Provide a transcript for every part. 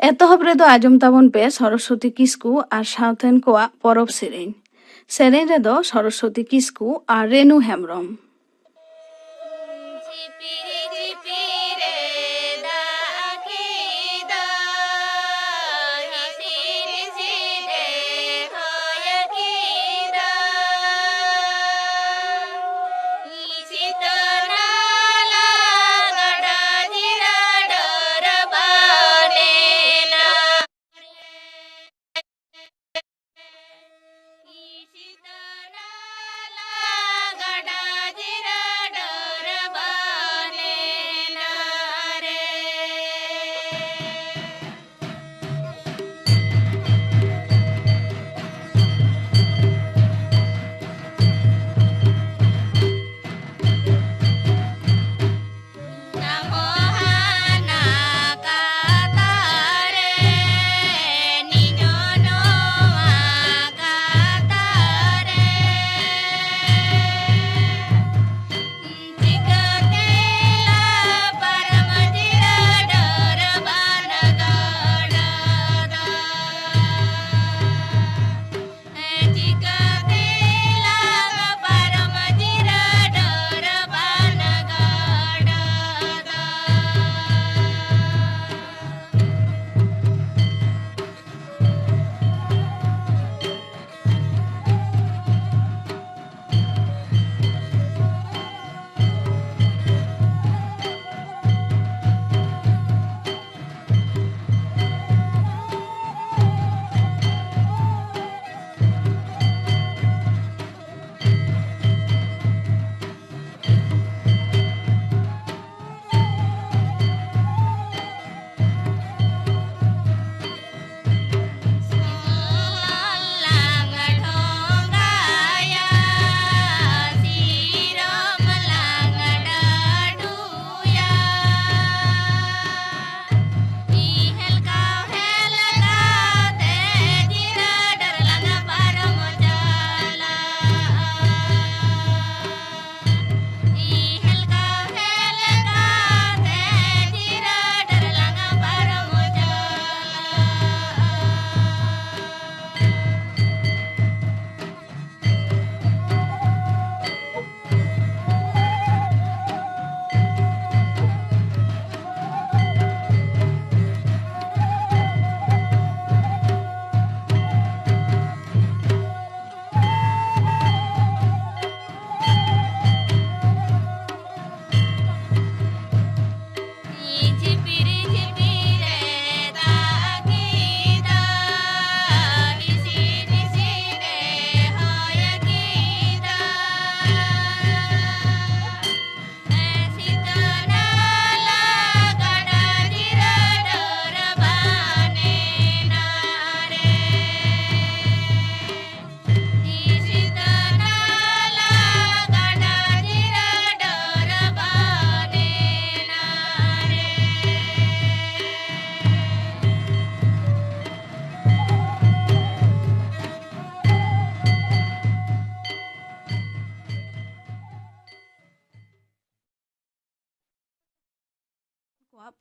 एतहब रेदो आजम ताबन पे सरस्वती किस्कू और साउथेन कोआ परब सेरेन। सेरेन रेदो सरस्वती किस्कू और रेनू हेम्ब्रम।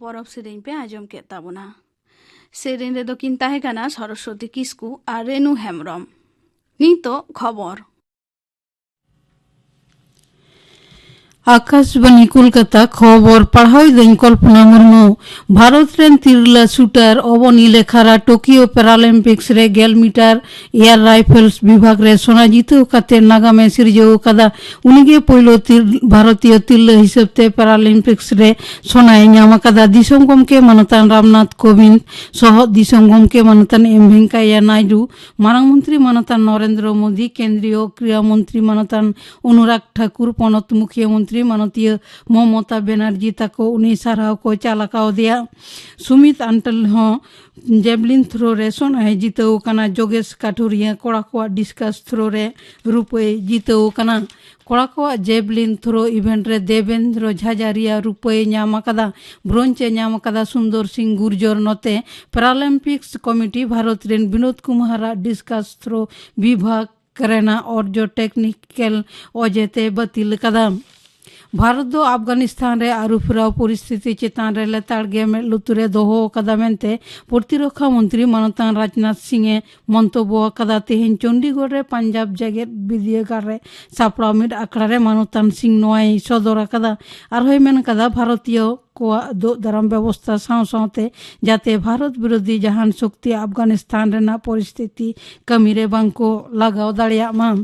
परब सेरेन पे आजम के ताबना सेरेन रेदो किन ताहे काना सरस्वती किस्कू और रेनू हेम्ब्रम। नीतो खबर आकाशवाणी कोलकाता खबर पढ़ाई दिन कल्पना मुर्मू भारत रेन तिरला shooter Avani Lekhara Tokyo Paralympics रे 1,000 मीटर एयर राइफल्स विभाग रे सोना जीतो काते नागामे सिरजो कदा उनिगे पहिलो भारतीय तिरला हिसाबते पैरालम्पिक्स रे सोना ᱧᱟᱢ कदा दिसम गमके मानतान रामनाथ कोविंद सह दिसम गमके मानतान एम वेंकैया नायडू मारांग मंत्री मानतान नरेंद्र मोदी केंद्रीय क्रीड़ा मंत्री मानतान अनुराग ठाकुर पनत मुख्यमंत्री मानतीय ममता बनर्जी ताको उन्हीं साराव को चालकाव दिया सुमित अंटल हो जेवलिन थ्रो रे सोना जीतो कना जोगेश काठुरिया कोड़ा को डिस्कस थ्रो रे रुपए जीतो कना कोड़ा को जेवलिन थ्रो इवेंट रे देवेंद्र झाझारिया रुपए ᱧᱟᱢ ᱟᱠᱟᱫᱟ ब्रोंज ᱧᱟᱢ ᱟᱠᱟᱫᱟ सुंदर सिंह गुर्जर नोते पैरालम्पिक्स कमिटी भारत रेन विनोद कुमार डिस्कस थ्रो विभाग करेना और जो टेक्निकल ओजेते बातिल कदा भारत दो अफगानिस्तान रे आरुफेराव परिस्थिति चेतान रे लेताड़ गे में लुतुरे दोहो कदा मेंते प्रतिरक्षा मंत्री मानतान राजनाथ सिंह मंतब्य कदा तेहेन चंडीगढ़ रे पंजाब जेगेत बिद्यागार रे सापड़ाव मिड आखड़ा रे मानतान सिंह नोआई सदर कदा आरहोय मेन कदा भारतीय को दो दाराम व्यवस्था साव सावते जाते भारत विरोधी जहान शक्ति अफगानिस्तान रेना परिस्थिति कमी रे बांको लगाव दाड़िया मा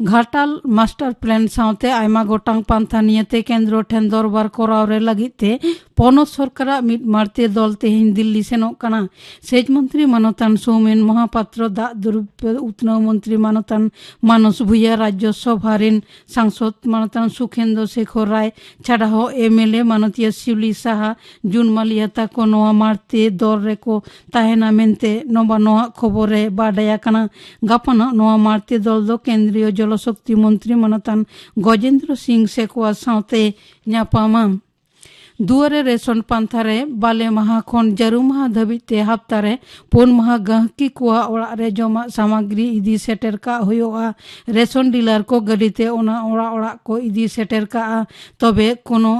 घाटाल मास्टर प्लान सावते आयमा गोटांग पांथा नियते केंद्र ठेन दरबार कराव रे लगिते पनत सरकारा मिट मारते दल तेहेन दिल्ली सेनोग कना सेच मंत्री मानतान सौमेन महापात्र दा दुरुपयोग उत्नव मंत्री मानतान मानस भुइया राज्यसभा रेन सांसद मानतान सुखेंद्र शेखर राय छाड़ा हो एमएलए मानतीय शिवली साहा जून मालियाता को नोआ मारते दल रे को ताहेना मेनते नोबा नोआ खबर रे बाडाया कना गापाना नोआ मारते दल दो केंद्रीय जलशक्ति मंत्री मानतान गजेंद्र सिंह शेखवा सावते न्यापामा दुआरे रेशन पांथारे बाले माहा खन जारु माहा धाबिते हफ्तारे पुन माहा गहकी कुआ ओड़ा रे जमा सामग्री इदी सेटर का हुयोआ रेशन डीलर को गडीते ओना ओड़ा ओड़ा को इदी सेटर का तबे कोनो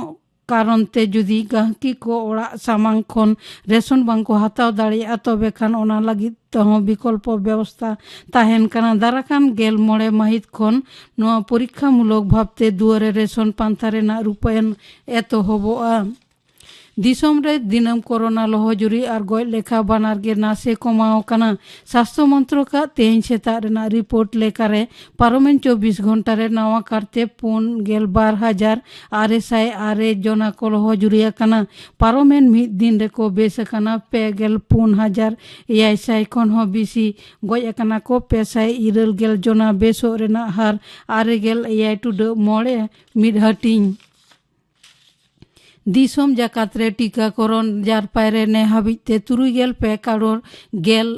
कारण ते जुदी गहकी को ओड़ा सामांग खन रेशन बांको हताव दाड़िया तबे खान ओना लगित तहो विकल्प व्यवस्था ताहेन कना दाराकान गेल मोड़े माहित खन नोआ परीक्षामूलक भावते दुआरे रेशन पांथारे ना रूपायन एतो होबोआ दिसोम रे दिनम कोरोना लहजुरी और गoj लेखा बानार गे नासे कमाओ कना स्वास्थ्य मंत्रक तेन सेता रेना रिपोर्ट लेकारे पारोमेन 24 घंटा रे नवा करते 12,000 आरएसआई आरे जना को लहजुरिया कना पारोमेन मिद दिन रे को बेस कना 4,000 एआईसाई खन हो बिसी गoj कना को पेसाई इरल गेल जना बेसो रेना हार आरे गेल एआई टुड मोड़े मिड हटिंग दिसोम जाकात रे टीकाकरण जार पायरे ने हाबिते 3 करोड़ गेल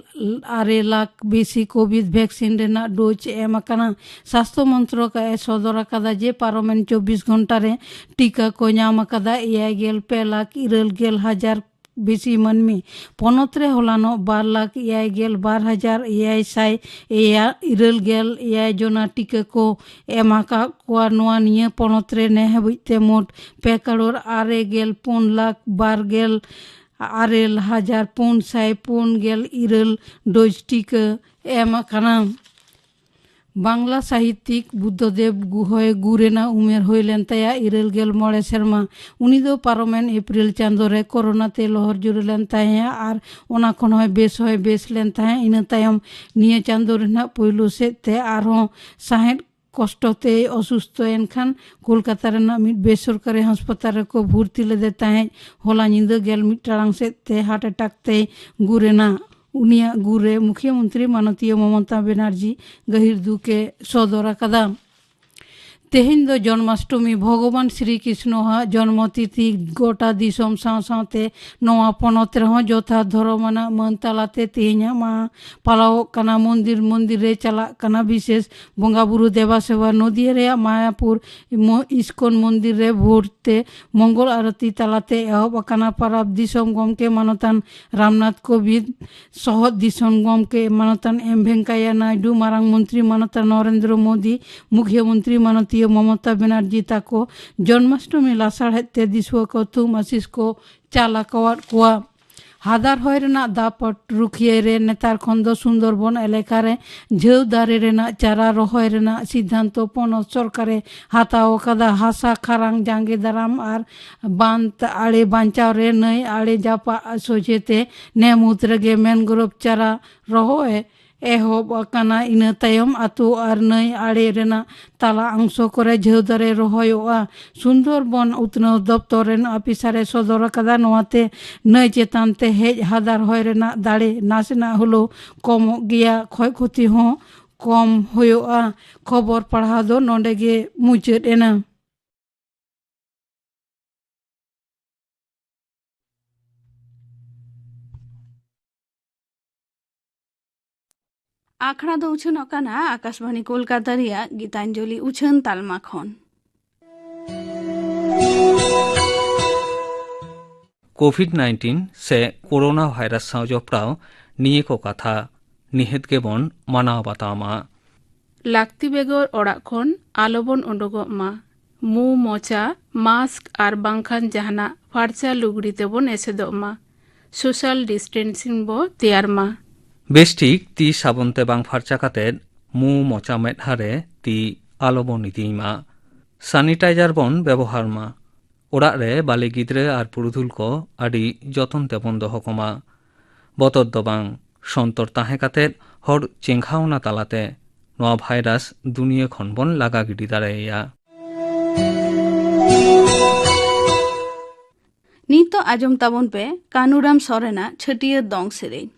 8 लाख बेसी कोविड वैक्सीन रेना डोज एम कना स्वास्थ्य मंत्रक ए सदर कदा जे पारोमेन 24 घंटा रे टीका को नाम कदा 2 लाख 9,000 बेसी मनमी पनोतरे होलानो 2,12,000 एआईसाई एया 9,000 जना टीका को एमाका को नोआ निये पनोतरे ने हबिते मोट 2 करोड़ 9,4 लाख 12,449 डोज टीका एम कना बांग्ला साहित्यिक बुद्धदेव गुहय गुरेना उमेर होइलेन तया 9 सेरमा उनी दो पारोमेन एप्रिल चांदो रे कोरोना ते लहर जुरलेन ताया आर ओना खन होय बेस लेन ताया इन तायम निये चांदो रेना पहिलो सेते आरो 60 कष्टते असुस्थ एनखान कोलकाता रेना मिड बेसरकारी हासपाताल को भर्ती लेदे ताया होला निंदो 11 टाड़ांग सेते हार्ट अटैक ते गुरेना उनिया गुरे मुख्यमंत्री मानतीय ममता बनर्जी गहिर दुखे सदर कदा तेहेन दो जन्माष्टमी भगवान श्री कृष्ण जन्मतिथि गोटा दिसोम साव सावते नवा पनत रह जोथा धर्मना मन तालाते तेहेना मा पालाव कना मंदिर रे चला कना विशेष बंगा बुरु देवा सेवा नदी रे मायापुर इस्कन मंदिर रे भोरते मंगल आरती तालाते एहब कना परब दिसोम गमके मानतान रामनाथ कोविंद सह दिसोम गमके मानतान एम वेंकैया नायडू मारांग मंत्री मानतान नरेंद्र मोदी मुख्यमंत्री मानतीय ममता बनर्जी ताको जन्माष्टमी लासाड़ते दिसुआ को थुम आशीष को चाला कवार कुआ हादार होय रेना दापट रुखिये रे नेतार खंद सुंदरबन एलाका रे झेउ दारे रेना चारा रहोय रेना सिद्धांत पनत सरकारे हाताव कदा हासा खारांग जांगे दाराम आर बांत आड़े बांचाव रे नई आड़े जापा सोचेते नेमुत रेगे मैनग्रोव चारा रहोय एहब अकाना इन तायम आतु आर नई आड़े रेना ताला अंशो करे झेउदारे रहोयोआ सुंदरबन उत्नव दप्तर रेन अफिसारे सदर कदा नोआते नई चेतानते हेज हादार होय रेना दाड़े नासेना हलो कम गिया क्षय क्षति हो कम होयोआ खबर पढ़ा दो नोंडेगे मुचाद एना। आखड़ा दो उछन अकाना आकाशवाणी कोलकाता रिया गीतांजलि उछन तालमा खन कोविड-19 से कोरोना भाइरस साव जपड़ाव निये को कथा निहित के बन माना बतामा लाक्ति बेगर ओड़ा खन आलोबन ओंडोगो मा मु मोचा मास्क और बांखान जहाना फार्चा लुगड़ी तेबन एसेदोग मा सोशल डिस्टेंसिंग बो तैयार मा बेस्टिक ती साबुनते बांग फार्चा काते मु मोचा मेदहारे ती आलोबन इदिमा सानिटाइजार बन व्यवहार मा ओड़ाग रे बाले गिद्रे और पुरुधुल को आदि जतन तेबन दोहकमा बतर दो बांग सन्तर ताहे काते हर चेंघावना तालाते नोआ भाइरास दुनिया खन बन लागा गिदी दाड़ाया नीतो आजम ताबन पे कानुराम सोरेना छटिया दंग सेरेन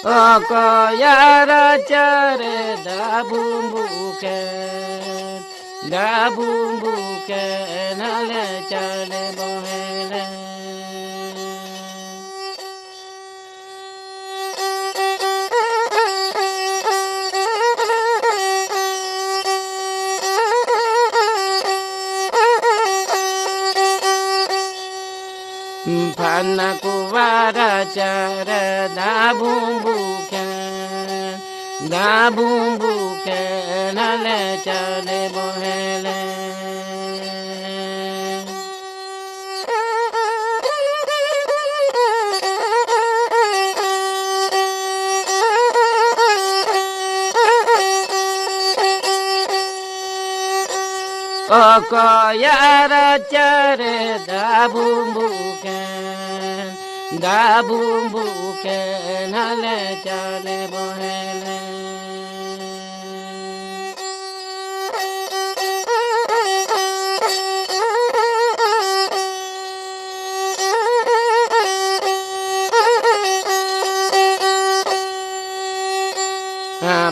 Okoyara chare da bumbuke nale chale bohele. Panna kuvara chare da bumbuke nale chale bohele. Okoyara chare da bumbuke nale chale bohele.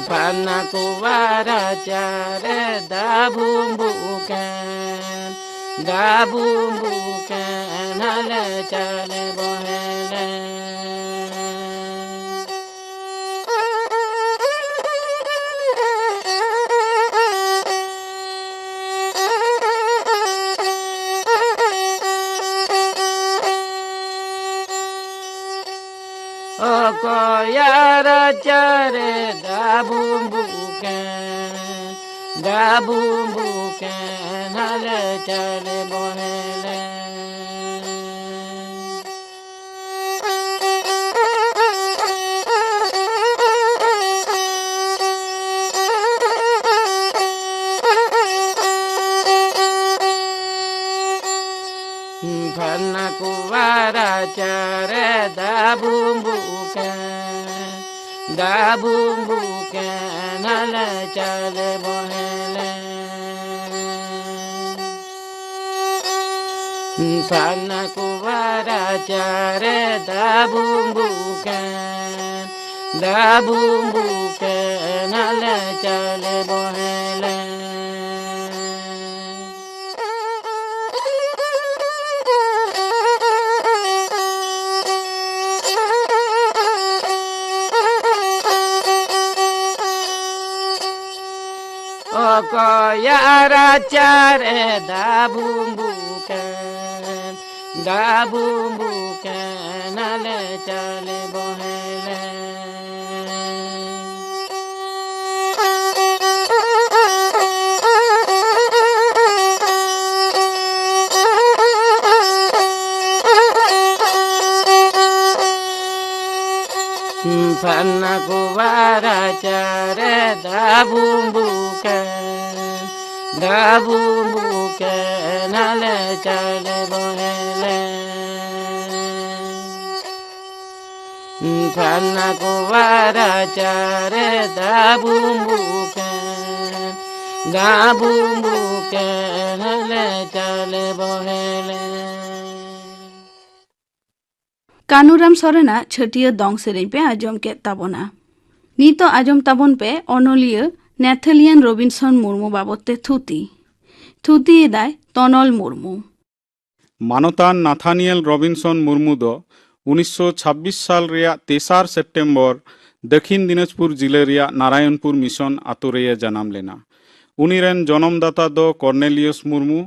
Panna kuvara chare da bumbuke nale chale bohele. Okoyara chare da bumbuke nale chale bohele. Panna kuvara chare da bumbuke nale chale bohele. Panna kuvara chare da bumbuke nale chale bohele. Okoyara chare da bumbuke nale chale bohele. Panna kuvara chare da bumbuke nale chale bohele. Panna kuvara chare da bumbuke nale chale bohele. Kanuram सोरेना छटिया दंग सेरेन पे आजम के ताबोना नीतो आजम ताबन पे अनलिय नेथेलियन Robinson Murmu बाबते थुती एदाय तनल Murmu मानतान नाथानियल Robinson Murmu दो 1926 साल रिया 3 September दक्षिण दिनाजपुर जिले रिया Narayanpur mission आतो रे जनाम लेना। उनीरेन जन्मदाता दो कर्नेलियस मुर्मू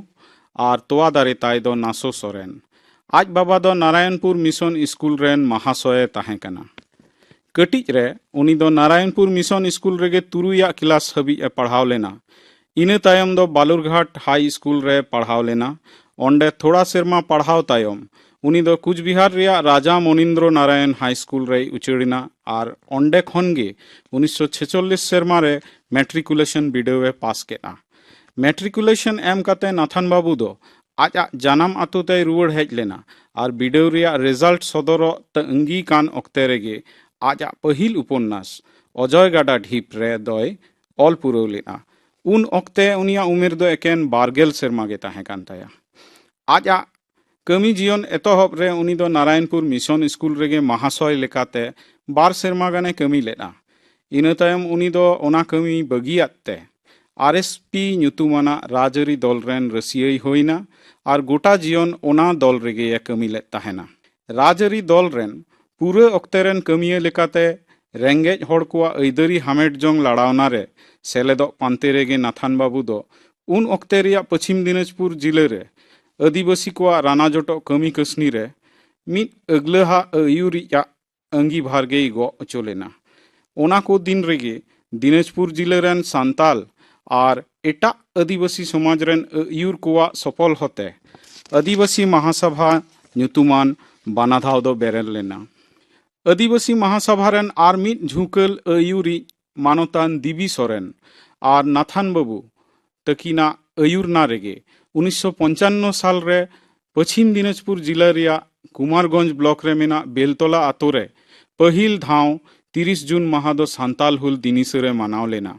और तोआ दारे ताई दो नासो सोरेन। आज बाबा दो नारायणपुर मिशन स्कूल रेन महाशय ताहें कना। कटिज रे उनी दो नारायणपुर मिशन स्कूल रेगे तुरुया क्लास हबी ए पढ़ाव लेना। इना तायम दो बालुरघाट हाई स्कूल रे पढ़ाव लेना। ओंडे थोड़ा सेरमा पढ़ाव तायम उनी दो कुचबिहार रिया राजा मनिंद्र नारायण हाई स्कूल रे उचड़िना और ओंडे खन गे 1946 सेरमा रे मैट्रिकुलेशन बिडेवे पास केना। मैट्रिकुलेशन एम कते नाथन बाबू दो आज जानाम आतु ते रुवड़ हेज लेना और बिडेव रिया रिजल्ट सदरो तंगी कान ओक्ते रेगे आज पहिल उपन्यास अजय गाडा ढीप रे दोय ऑल पुरव लेना। उन ओक्ते उनिया उमेर दो एकेन 12 सेरमा गे ताहें कान ताया। आज कमी जीवन एतहब रे उनी दो नारायणपुर मिशन स्कूल रेगे महाशय लेकाते 12 सेरमा गाने कमी लेना। इना तायम उनी दो ओना कमी बगियाते आरएसपी ᱧᱩᱛᱩᱢᱟᱱᱟ राजरी दल रेन रसियाई होइना और गोटा जीवन ओना दल रेगे कमी ले ताहेना। राजरी दल रेन पूरे ओक्ते रेन कमिया लेकाते रेंगेज हड़ कोआ ऐदरी हामेट जोंग लड़ावना रे सेलेदो पांते रेगे नाथान बाबू दो उन ओक्ते रिया पश्चिम दिनाजपुर जिले रे आदिवासी कोआ राना जोटो कमी कसनी रे मित अगलहा अयुरिया अंगी भारगे गो चलेना। ओना को दिन रेगे दिनाजपुर जिले रेन सांताल और एटा आदिवासी समाज रेन अयुर कोआ सफल होते आदिवासी महासभा ᱧᱩᱛᱩᱢᱟᱱ बानाधाव दो बेरल लेना। आदिवासी महासभा रेन आर मित झुकल अयुरी मानोतान दिबी सोरेन और नाथान बाबू तकिना अयुरना रेगे 1955 साल रे पश्चिम दिनाजपुर जिला रिया कुमारगंज ब्लॉक रे मेना बेलतला आतो रे पहिल धाव 30 जून माह दो सांताल हुल दिनिसरे मानाव लेना।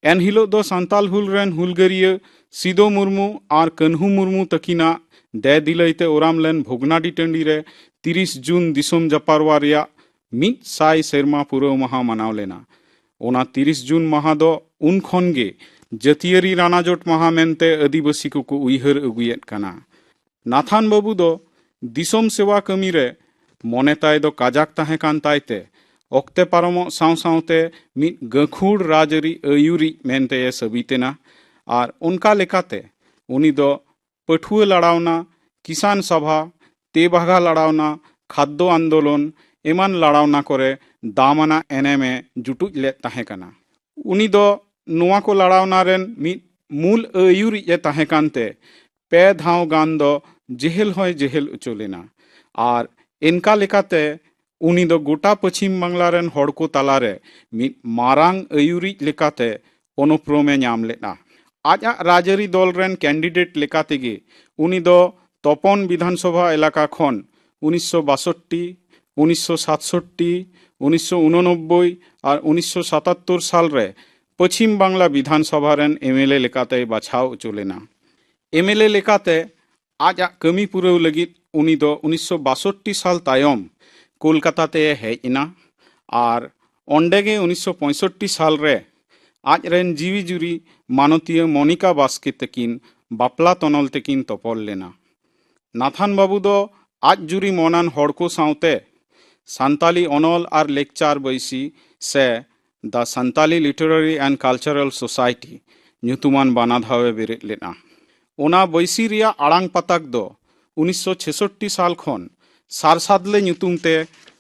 एन हिलो दो सांताल हुल रेन हुलगरिया सिदो मुर्मू और कन्हू मुर्मू तकिना दे दिलैते ओराम लेन भोगनाडी टंडी रे 30 जून दिसोम जपारवा रिया 100 सेरमा पुरव माह मानाव लेना। ओना 30 जून माह दो उन खन गे जतियारी रानाजोट माह मेनते आदिवासी को उइहर अगुयेत कना। नाथान बाबू दो दिसोम सेवा कमी रे मोनेताय दो काजाक ताहें कान तायते ओक्ते पारमो साव सावते मित गखुड़ राजरी अयुरी मेनते सबितेना और उनका लेकाते उनी दो पठुआ लड़ावना किसान सभा तेबागा लड़ावना खाद्य आंदोलन एमान लड़ावना करे दामना एनेमे जुटुज ले ताहें कना। उनी दो नोआ को लड़ावना रेन मित मूल अयुरी ए ताहें कानते पे धाव गान दो जेहेल होय जेहेल उचलेना और इनका लेकाते उनी दो गोटा पश्चिम बांग्ला रेन हड़ को तालारे मित मारांग अयुरी लेकाते अनुप्रमे नाम लेना। आज राजरी दल रेन कैंडिडेट लेकाते गे उनी दो तपन विधानसभा इलाका खन 1962 1967 1989 और 1977 साल रे पश्चिम बांग्ला विधानसभा रेन एमएलए लेकाते बाछाव चलेना। एमएलए लेकाते आज कमी पुरव लगित उनी दो 1962 साल तायम कोलकाता ते हेजना और ओंडेगे 1965 साल रे आज रेन जीवी जुरी मानतीय मोनिका बास्के तकिन बापला तनल तकिन तपल लेना। नाथान बाबू दो आज जुरी मोनान हड़ को सावते सांताली अनल और लेक्चार बैसी से the Santali literary and cultural society ᱧᱩᱛᱩᱢᱟᱱ बानाधावे बेरेद लेना। ओना बैसी रिया आड़ांग पताक दो 1966 साल खन सारसादले ᱧᱩᱛᱩᱢ ते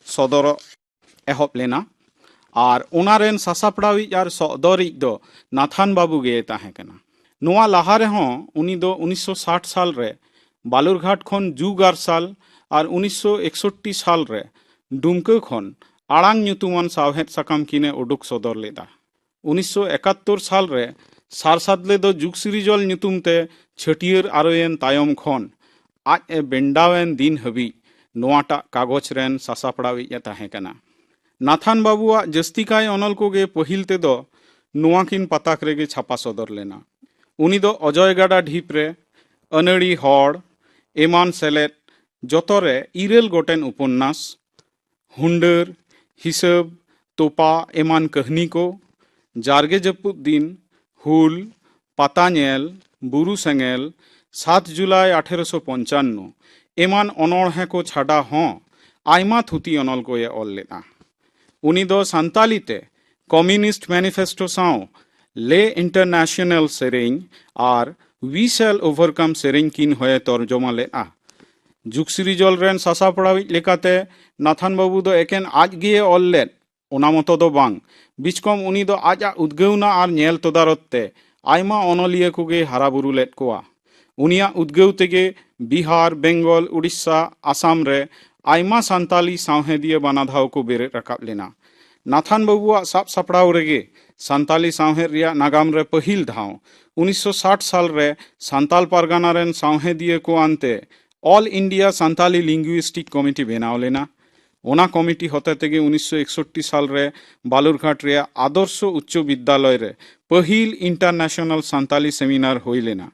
सदर एहब लेना और ओनारेन सासापड़ावी और सदरिज दो नाथान बाबू गे ताहें कना। नोआ लाहा रेहों उनी दो 1960 साल रे बालुरघाट खन जुगार साल और 1961 साल रे डुमका खन आड़ांग ᱧᱩᱛᱩᱢᱟᱱ सावहेद साकाम किने उडुक सदर लेदा। 1971 साल रे सारसादले दो जुगसिरिजल ᱧᱩᱛᱩᱢ ते छटियर आरोयन तायम खन आज ए बेंडावेन दिन हबी नोआटा कागज रेन सासापड़ावी ताहें कना। नाथान बाबुआ जस्तिकाय अनल को गे पहिल ते दो नोआकिन पताक रेगे छापा सदर लेना। उनी दो अजय गाडा ढीप रे अनड़ी हड़ एमान सेलेद जतरे 2 गोटेन उपन्यास हुंडर हिसाब तोपा एमान कहनी को जारगे जपुद दिन हुल पाता नेल बुरु सेंगेल 7 जुलाई 1855 एमान अनोड़हे को छाड़ा हों आयमा थुती अनल को ये ऑल लेना। उनी दो सांताली ते कम्युनिस्ट मैनिफेस्टो साव ले इंटरनेशनल सेरेंग और वी शैल ओवरकम सेरेंग किन होए तर्जमा लेना। जुगसिरिजल रेन सासापड़ाविज लेकाते नाथान बाबू दो एकेन आज गे ऑल लेद ओना मतो दो बांग बिचकम उनी दो आजा उद्गौना are nail तदारतते Aima अनलिया Koge हाराबुरु lathe कोआ उनिया उद्गौ तेगे बिहार बेंगल उड़ीसा आसाम रे आयमा सान्ताली सावहेदिया बानाधाव को बेरेद रकाब लेना नाथान बाबुआ साब सापड़ाव रेगे सान्ताली सावहेद रिया नागाम रे पहिल धाव 1960 साल रे सान्ताल पारगाना रेन सावहेदिया को आनते ऑल इंडिया सान्ताली लिंग्विस्टिक कमिटी बनाव लेना ओना कमिटी होते तेगे 1961 साल रे बालुरघाट रे आदर्श उच्च विद्यालय रे पहिल इंटरनेशनल सान्ताली सेमिनार होई लेना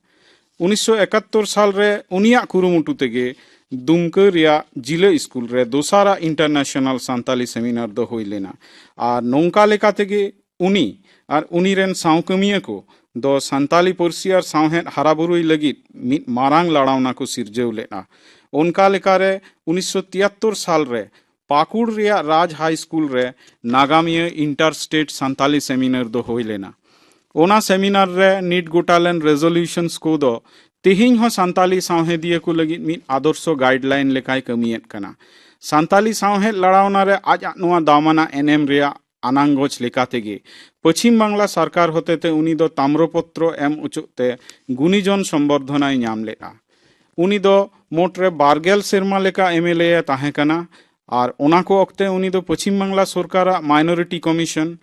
1971 साल रे उनिया कुरुमुटु तेगे दुमका रिया जिला स्कूल रे दोसारा इंटरनेशनल सान्ताली सेमिनार दो होई लेना और नौका लेका तेगे उनी और उनी रेन सावकमिया को दो सान्ताली पर्सी और सावहेद हाराबुरुई लगित मिद मारांग लड़ावना को सिरजेव लेना उनका लेकारे 1973 साल रे पाकुड़ रिया राज हाई स्कूल रे नागामिया इंटर स्टेट सान्ताली सेमिनार दो होई लेना ओना सेमिनार रे नीट गोटालेन रेजोल्यूशंस को दो तेहिं हो सान्ताली सावहेदिया को लगित मिद आदर्श गाइडलाइन लेकाय कमियत कना सान्ताली सावहेद लड़ावना रे आज नोआ दामना एनएम रिया आनांगोच लेकातेगे पश्चिम बांग्ला सरकार होते ते उनी दो ताम्रपत्र एम उचुते गुणीजन संबर्धनाय नाम लेना उनी दो मोटरे बारगेल सेरमा लेका एमएलए ताहे कना और ओना को अक्ते उनी दो पश्चिम बांग्ला सरकार माइनॉरिटी कमीशन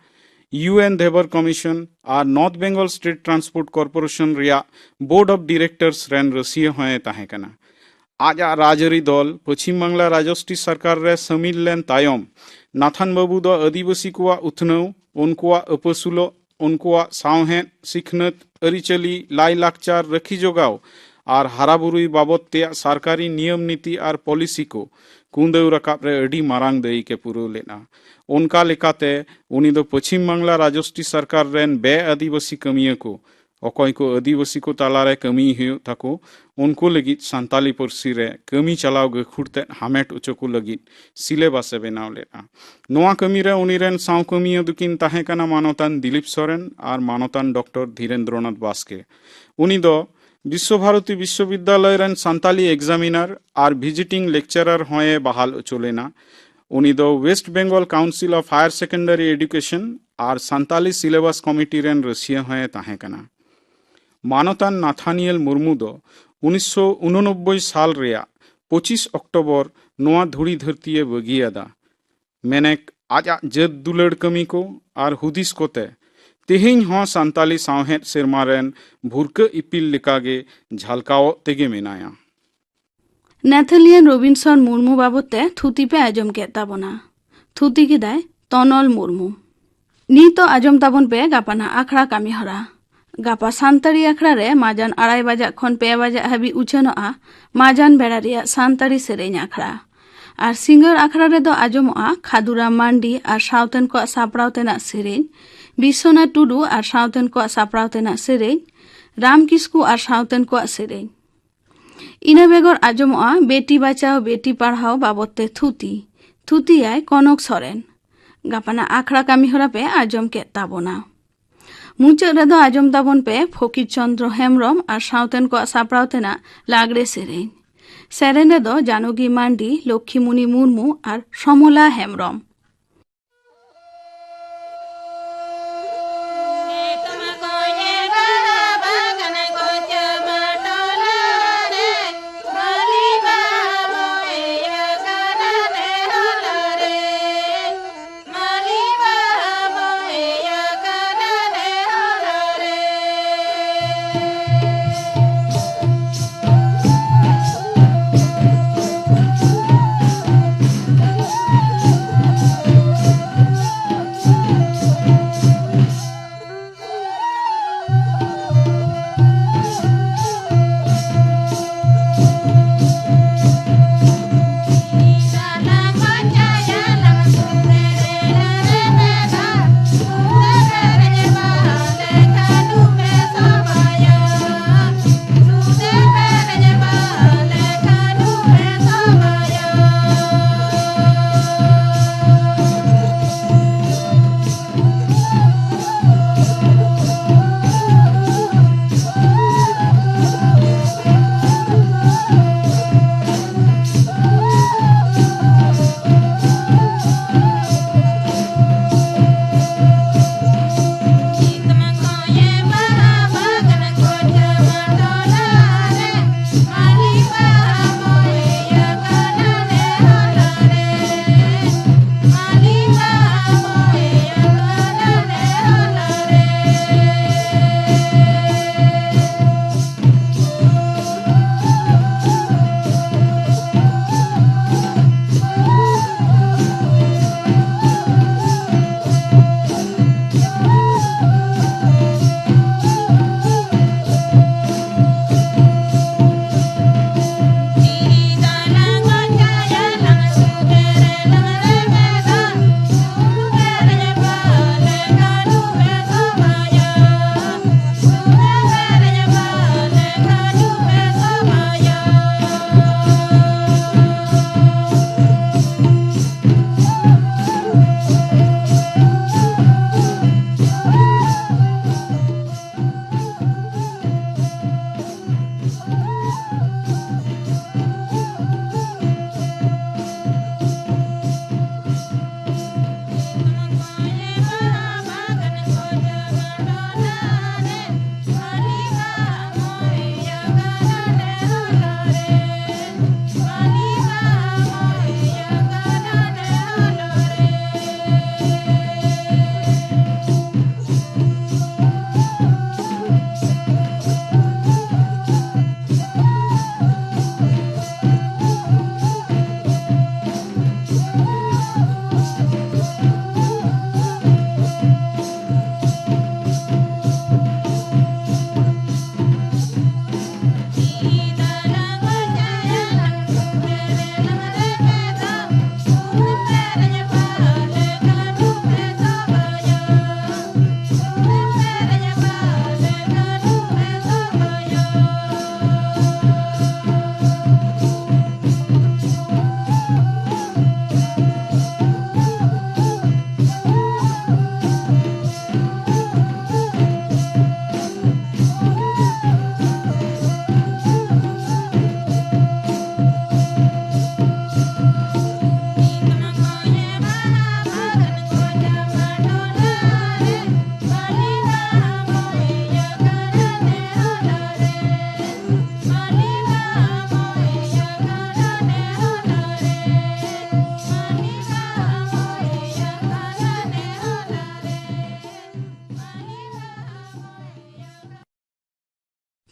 यूएन देवर कमीशन और North Bengal State Transport Corporation रिया बोर्ड ऑफ डायरेक्टर्स रेन रसिया होए ताहे कना आज राजरी दल पश्चिम बांग्ला राजस्टी सरकार रे समिल लेन तायम नाथान बाबू दो आदिवासी को उथनव उनकुआ अपसुलो उनकुआ सावहेद सिखनत अरिचली लाई लाकचार रखी जोगाव और हाराबुरुई बाबत ते सरकारी नियम नीति और पॉलिसी को कुंदव रकाब रे अडी मारांग दई के पुरु लेना उनका लेकाते उनी दो पश्चिम बांग्ला राजस्टी सरकार रेन बे आदिवासी कमिया को अकय को आदिवासी को तालारे कमी हुई थाको उनको लगित सान्ताली पर्सी रे कमी चलाव गखुरते हामेट उचो को लगित सिलेबास बनाव लेना नोआ कमी रे उनी रेन साव कमिया दुकिन ताहे कना मानवतान दिलीप सोरेन और मानवतान डॉक्टर धीरेन्द्रनाथ बास्के उनी दो विश्वभारती विश्वविद्यालय रेन सान्ताली एग्जामिनर और विजिटिंग लेक्चरर होए बहाल उचो लेना उनी दो West Bengal Council of Higher Secondary Education और सान्ताली सिलेबास कमिटी रेन रसिया होए ताहे कना मानवतान नाथानियल मुर्मू दो 1989 साल रिया 25 अक्टोबर नोआ धुड़ी धरतीय बगियादा मेनेक आज जद दुलड़ कमी को और हुदिस कोते तेहिं हो सान्ताली सावहेद सेरमा रेन भुरक इपिल लेकागे झलकाव तेगे मेनाया नेथलियन रबिनसन मुर्मू बाबते थुती पे आजम के ताबना थुती किदाय तनल मुर्मू नी तो आजम ताबन पे गापाना आखड़ा कामी हरा गापा सान्ताड़ी आखड़ा रे माजान 2:30 बजा खन 5 बजा हाबी उछनोआ माजान बेड़ा रिया सान्ताड़ी सेरेñ आखड़ा और सिंगर आखड़ा रे दो आजमोआ खादुराम मांडी और सावतेन को सापड़ाव तेना सेरेñ बिश्वनाथ टुडू और सावतेन को सापड़ाव तेना सेरेñ राम किस्कू और सावतेन को सेरेñ इना बेगर आजमोआ बेटी बचाओ बेटी पढ़ाओ बाबते थुती आय कनक सोरेन गापाना आखड़ा कामी हरा पे आजम के ताबोना मुचाद रेदो आजम ताबन पे फकीर चंद्र हेम्ब्रम और सावतेन को सापड़ाव तेना लागड़े सेरेñ रेदो जानकी मांडी लक्ष्मीमुनि मुर्मू और समला हेम्ब्रम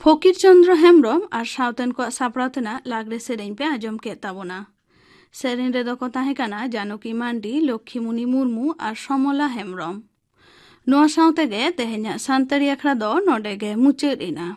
फकीर चंद्र हेम्ब्रम और सावतन को सापड़ातना लागरे सेरें पे आजम के ताबोना सेरें रेदो को ताहेकाना जानकी मांडी लक्ष्मीमुनि मुर्मू और समला हेम्ब्रम नोआ सावते गे तेहेन्या सान्तारी आखड़ा दो नोडे गे मुचाद एना।